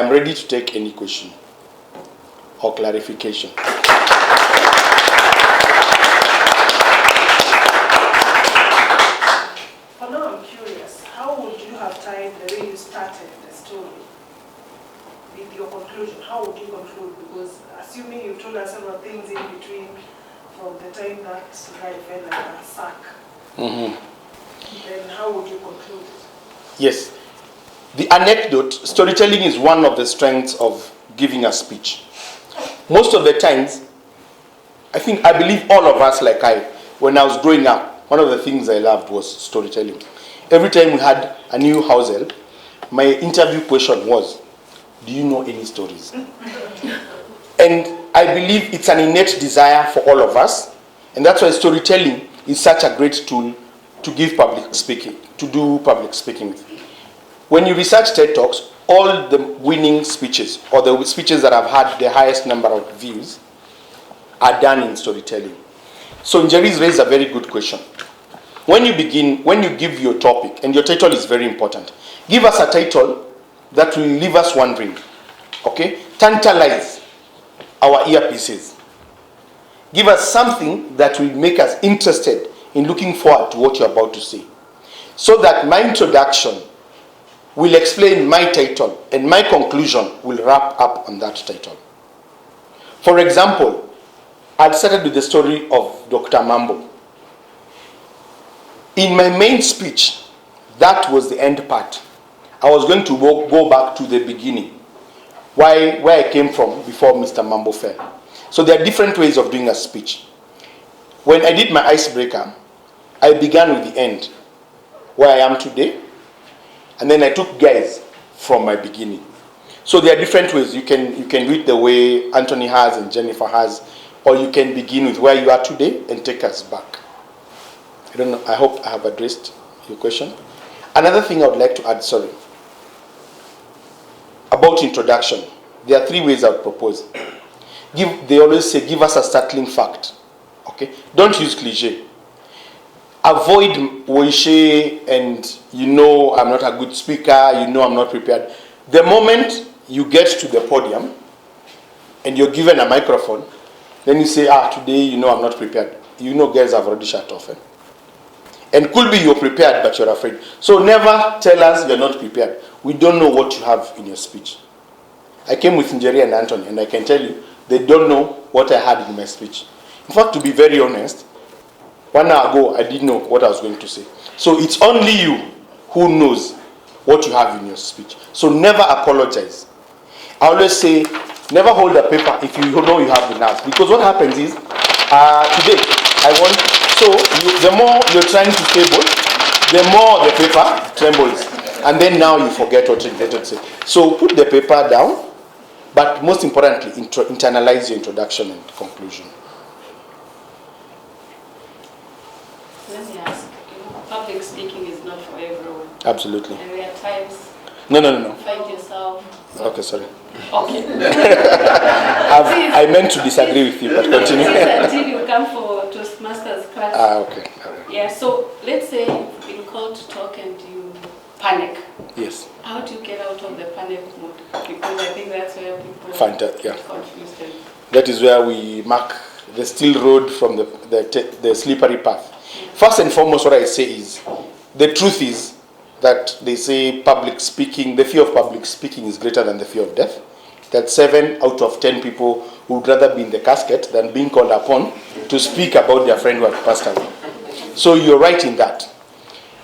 am ready to take any question or clarification. For now, I'm curious, how would you have tied the way you started the story with your conclusion? How would you conclude? Because assuming you told us several things in between from the time that guy fell like a sack, then how would you conclude it? Yes. The anecdote, storytelling is one of the strengths of giving a speech. Most of the times, I believe all of us, like when I was growing up, one of the things I loved was storytelling. Every time we had a new house help, my interview question was, do you know any stories? And I believe it's an innate desire for all of us, and that's why storytelling is such a great tool to give public speaking, to do public speaking with. When you research TED Talks, all the winning speeches, or the speeches that have had the highest number of views, are done in storytelling. So Njeri's raised a very good question. When you give your topic, and your title is very important, give us a title that will leave us wondering, okay? Tantalize our earpieces. Give us something that will make us interested in looking forward to what you're about to say. So that my introduction will explain my title, and my conclusion will wrap up on that title. For example, I started with the story of Dr. Mambo. In my main speech, that was the end part. I was going to go back to the beginning, where I came from before Mr. Mambo fell. So there are different ways of doing a speech. When I did my icebreaker, I began with the end, where I am today, and then I took guys from my beginning. So there are different ways. You can do it the way Anthony has and Jennifer has, or you can begin with where you are today and take us back. I don't know, I hope I have addressed your question. Another thing I would like to add, about introduction. There are three ways I would propose. They always say, give us a startling fact. Okay? Don't use cliche. Avoid Woishe and I'm not a good speaker, I'm not prepared. The moment you get to the podium and you're given a microphone, then you say, today, I'm not prepared. Guys have already shut off. And could be you're prepared, but you're afraid. So never tell us you're not prepared. We don't know what you have in your speech. I came with Njeri and Anthony, and I can tell you, they don't know what I had in my speech. In fact, to be very honest, 1 hour ago, I didn't know what I was going to say. So it's only you who knows what you have in your speech. So never apologize. I always say, never hold a paper if you know you have the nerves. Because what happens is, today, the more you're trying to stable, the more the paper trembles. And then now you forget what you intended to say. So put the paper down, but most importantly, internalize your introduction and conclusion. Let me ask, public speaking is not for everyone. Absolutely. And there are times No. you find yourself... Okay, sorry. Okay. I meant to disagree with you, but continue. Until you come for Toastmasters class. Okay. Yeah, so let's say you've been called to talk and you panic. Yes. How do you get out of the panic mode? Because I think that's where people Yeah. confused. That is where we mark the still road from the slippery path. First and foremost, what I say is, the truth is that they say public speaking, the fear of public speaking is greater than the fear of death. That 7 out of 10 people would rather be in the casket than being called upon to speak about their friend who had passed away. So you're right in that.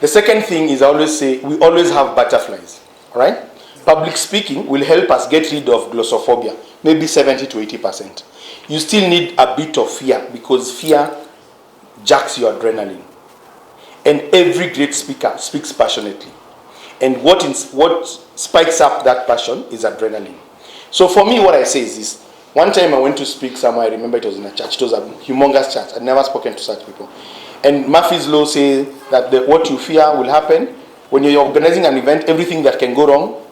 The second thing is, I always say, we always have butterflies, all right? Public speaking will help us get rid of glossophobia, maybe 70 to 80%. You still need a bit of fear, because fear jacks your adrenaline. And every great speaker speaks passionately. And what spikes up that passion is adrenaline. So for me, what I say is this. One time I went to speak somewhere, I remember it was in a church. It was a humongous church. I'd never spoken to such people. And Murphy's Law says that what you fear will happen. When you're organizing an event, everything that can go wrong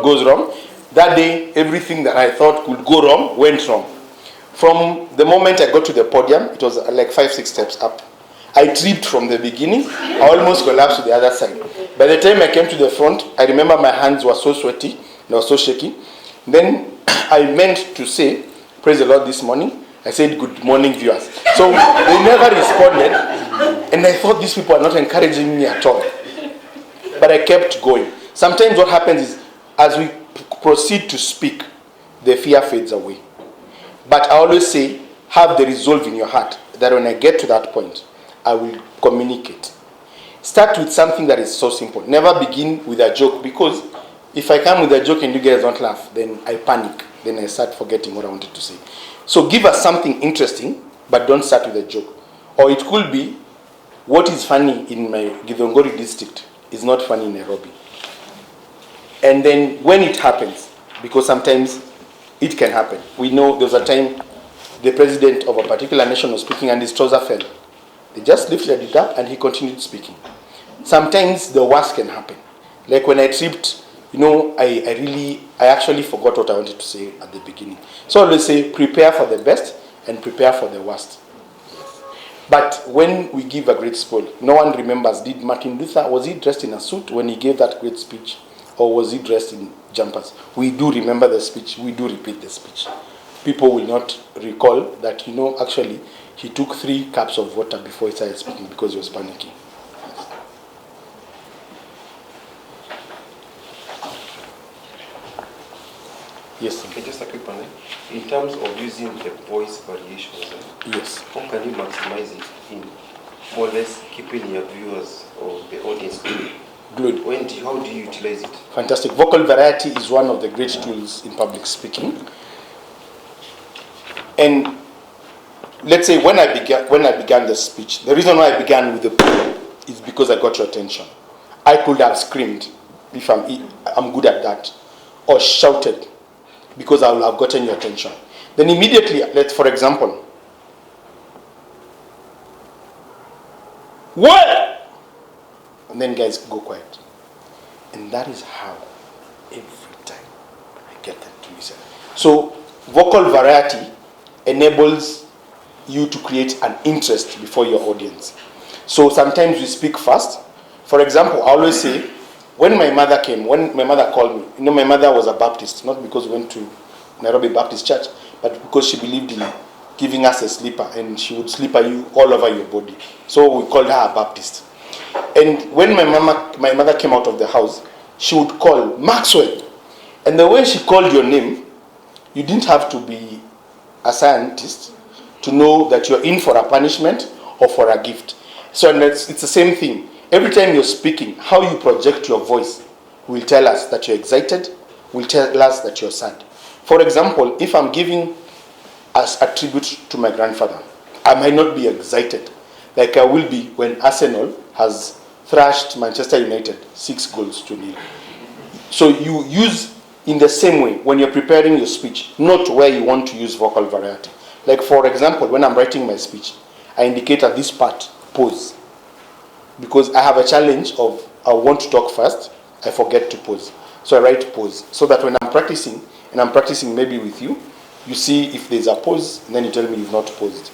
goes wrong. That day, everything that I thought could go wrong went wrong. From the moment I got to the podium, it was like 5-6 steps up. I tripped from the beginning. I almost collapsed to the other side. By the time I came to the front, I remember my hands were so sweaty, they were so shaky. Then I meant to say, praise the Lord this morning. I said, good morning, viewers. So they never responded. And I thought these people are not encouraging me at all. But I kept going. Sometimes what happens is, as we proceed to speak, the fear fades away. But I always say, have the resolve in your heart that when I get to that point, I will communicate. Start with something that is so simple. Never begin with a joke, because if I come with a joke and you guys don't laugh, then I panic. Then I start forgetting what I wanted to say. So give us something interesting, but don't start with a joke. Or it could be, what is funny in my Githongori district is not funny in Nairobi. And then when it happens, because sometimes it can happen. We know there was a time the president of a particular nation was speaking and his trouser fell. They just lifted it up and he continued speaking. Sometimes the worst can happen. Like when I tripped, I actually forgot what I wanted to say at the beginning. So I always say, prepare for the best and prepare for the worst. But when we give a great speech, no one remembers, did Martin Luther, was he dressed in a suit when he gave that great speech? Or was he dressed in jumpers? We do remember the speech, we do repeat the speech. People will not recall that, actually, he took 3 cups of water before he started speaking because he was panicking. Yes. Okay, just a quick one. In terms of using the voice variations, Yes. how can you maximize it in more or less keeping your viewers or the audience Good. how do you utilize it? Fantastic. Vocal variety is one of the great tools in public speaking. And let's say when I began the speech, the reason why I began with the poem is because I got your attention. I could have screamed if I'm good at that, or shouted because I will have gotten your attention. Then immediately, for example, what? And then guys go quiet. And that is how every time I get them to listen. So vocal variety enables you to create an interest before your audience. So sometimes we speak fast. For example, I always say, when my mother called me, my mother was a Baptist, not because we went to Nairobi Baptist Church, but because she believed in giving us a slipper, and she would slipper you all over your body. So we called her a Baptist. And when my mother came out of the house, she would call, Maxwell. And the way she called your name, you didn't have to be a scientist to know that you're in for a punishment or for a gift. So it's the same thing. Every time you're speaking, how you project your voice will tell us that you're excited, will tell us that you're sad. For example, if I'm giving as a tribute to my grandfather, I might not be excited like I will be when Arsenal has thrashed Manchester United 6-0. So you use in the same way when you're preparing your speech, not where you want to use vocal variety. Like for example, when I'm writing my speech, I indicate at this part, pause. Because I have a challenge of I want to talk fast, I forget to pause. So I write pause. So that when I'm practicing, and I'm practicing maybe with you, you see if there's a pause, and then you tell me you've not paused.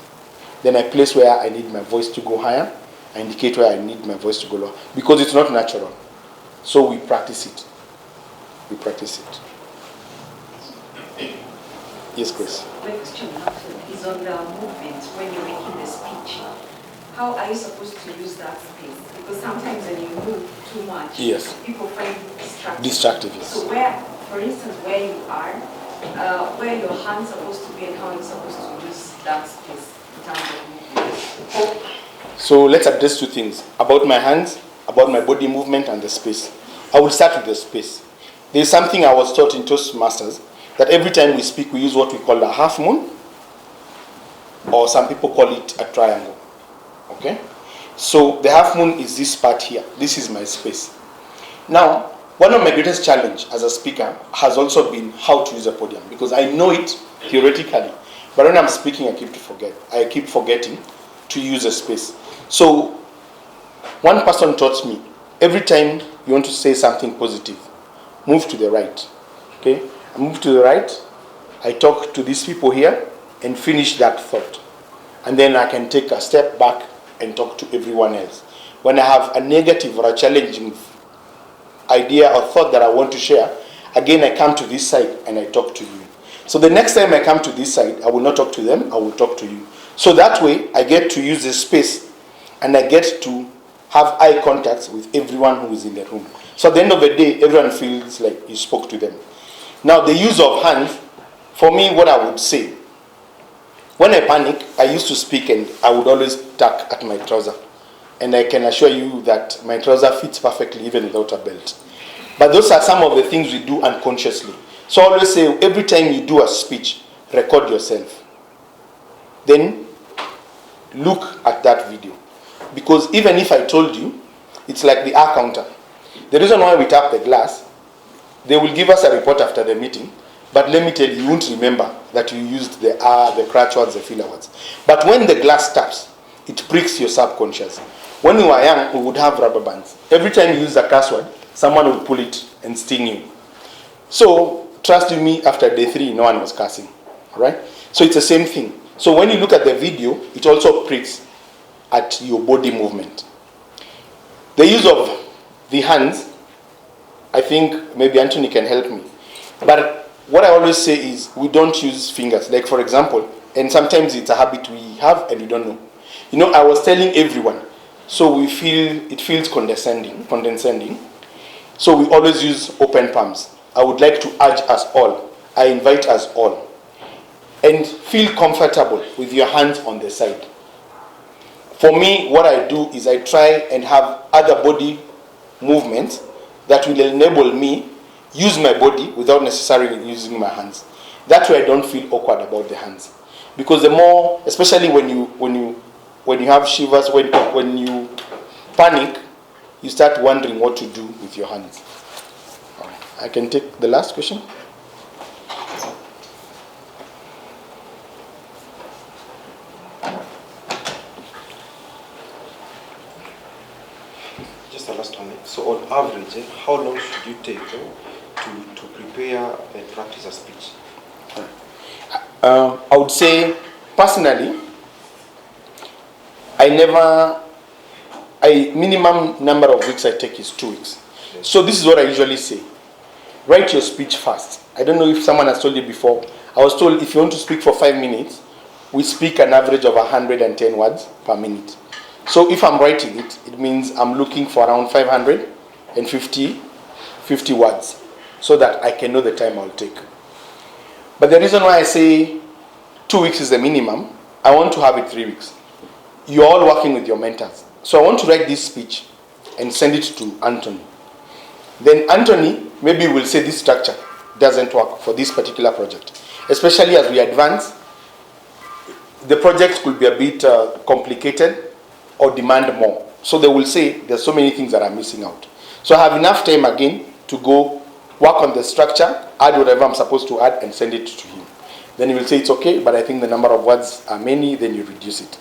Then I place where I need my voice to go higher, I indicate where I need my voice to go lower. Because it's not natural. So we practice it. We practice it. Yes, Chris. My question is on the movement when you're making the speech. How are you supposed to use that space? Because sometimes when you move too much, Yes. people find it distracting. Distractive, yes. So for instance, where you are, where your hand's supposed to be and how you're supposed to use that space in terms of movement. So let's address 2 things. About my hands, about my body movement and the space. I will start with the space. There's something I was taught in Toastmasters, that every time we speak, we use what we call a half moon, or some people call it a triangle. Okay? So the half moon is this part here. This is my space. Now, one of my greatest challenge as a speaker has also been how to use a podium, because I know it theoretically, but when I'm speaking, I keep forgetting to use a space. So one person taught me, every time you want to say something positive, move to the right. Okay? I move to the right, I talk to these people here and finish that thought. And then I can take a step back and talk to everyone else. When I have a negative or a challenging idea or thought that I want to share, again I come to this side and I talk to you. So the next time I come to this side, I will not talk to them, I will talk to you. So that way, I get to use this space and I get to have eye contact with everyone who is in the room. So at the end of the day, everyone feels like you spoke to them. Now, the use of hands, for me, what I would say, when I panic, I used to speak and I would always tuck at my trouser. And I can assure you that my trouser fits perfectly even without a belt. But those are some of the things we do unconsciously. So I always say, every time you do a speech, record yourself. Then look at that video. Because even if I told you, it's like the R counter. The reason why we tap the glass, they will give us a report after the meeting, but let me tell you, you won't remember that you used the R, the crutch words, the filler words. But when the glass taps, it pricks your subconscious. When we were young, we would have rubber bands. Every time you use a curse word, someone would pull it and sting you. So, trust me, after day 3, no one was cursing. All right? So it's the same thing. So when you look at the video, it also pricks at your body movement. The use of the hands, I think maybe Anthony can help me. But what I always say is we don't use fingers. Like for example, and sometimes it's a habit we have and we don't know. You know, I was telling everyone, so it feels condescending. So we always use open palms. I would like to urge us all, I invite us all, and feel comfortable with your hands on the side. For me, what I do is I try and have other body movements that will enable me use my body without necessarily using my hands. That way I don't feel awkward about the hands. Because the more, especially when you have shivers, when you panic, you start wondering what to do with your hands. I can take the last question. Just the last one. So on average, how long should you take to prepare and practice a speech? I would say, personally, minimum number of weeks I take is 2 weeks. Yes. So this is what I usually say. Write your speech fast. I don't know if someone has told you before. I was told if you want to speak for 5 minutes, we speak an average of 110 words per minute. So if I'm writing it, it means I'm looking for around 550 words so that I can know the time I'll take. But the reason why I say 2 weeks is the minimum, I want to have it 3 weeks. You're all working with your mentors. So I want to write this speech and send it to Anthony. Then Anthony maybe will say this structure doesn't work for this particular project. Especially as we advance, the project could be a bit complicated or demand more. So they will say there's so many things that are missing out. So I have enough time again to go work on the structure, add whatever I'm supposed to add and send it to him. Then he will say it's okay, but I think the number of words are many, then you reduce it.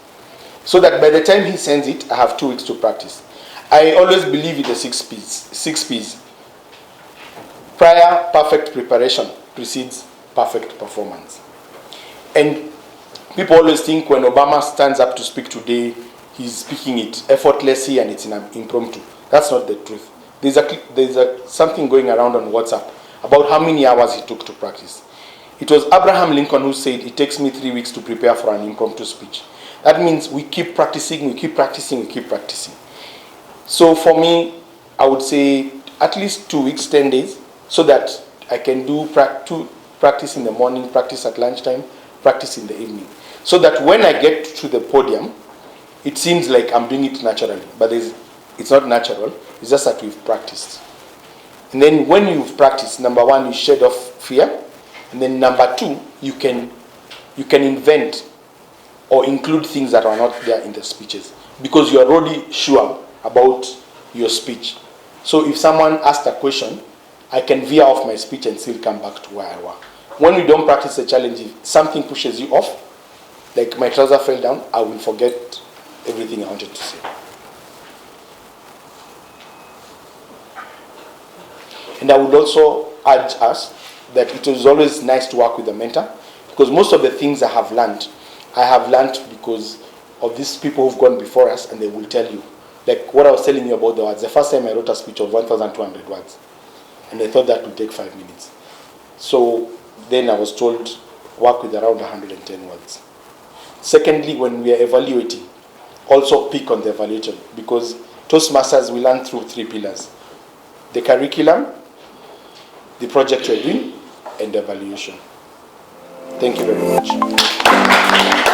So that by the time he sends it, I have 2 weeks to practice. I always believe in the 6 P's. 6 P's. Prior perfect preparation precedes perfect performance. And people always think when Obama stands up to speak today, he's speaking it effortlessly and it's in an impromptu. That's not the truth. There's something going around on WhatsApp about how many hours he took to practice. It was Abraham Lincoln who said, it takes me 3 weeks to prepare for an impromptu speech. That means we keep practicing, we keep practicing, we keep practicing. So for me, I would say at least 2 weeks, 10 days, so that I can do practice in the morning, practice at lunchtime, practice in the evening. So that when I get to the podium, it seems like I'm doing it naturally. But it's not natural, it's just that we've practiced. And then when you've practiced, number one, you shed off fear. And then number two, you can invent or include things that are not there in the speeches because you're already sure about your speech. So if someone asked a question, I can veer off my speech and still come back to where I was. When we don't practice the challenge, if something pushes you off, like my trouser fell down, I will forget everything I wanted to say. And I would also urge us that it is always nice to work with a mentor because most of the things I have learned because of these people who've gone before us and they will tell you. Like what I was telling you about the words. The first time I wrote a speech of 1,200 words. And I thought that would take 5 minutes. So then I was told, work with around 110 words. Secondly, when we are evaluating, also pick on the evaluation, because Toastmasters we learn through 3 pillars: the curriculum, the project you're doing, and the evaluation. Thank you very much.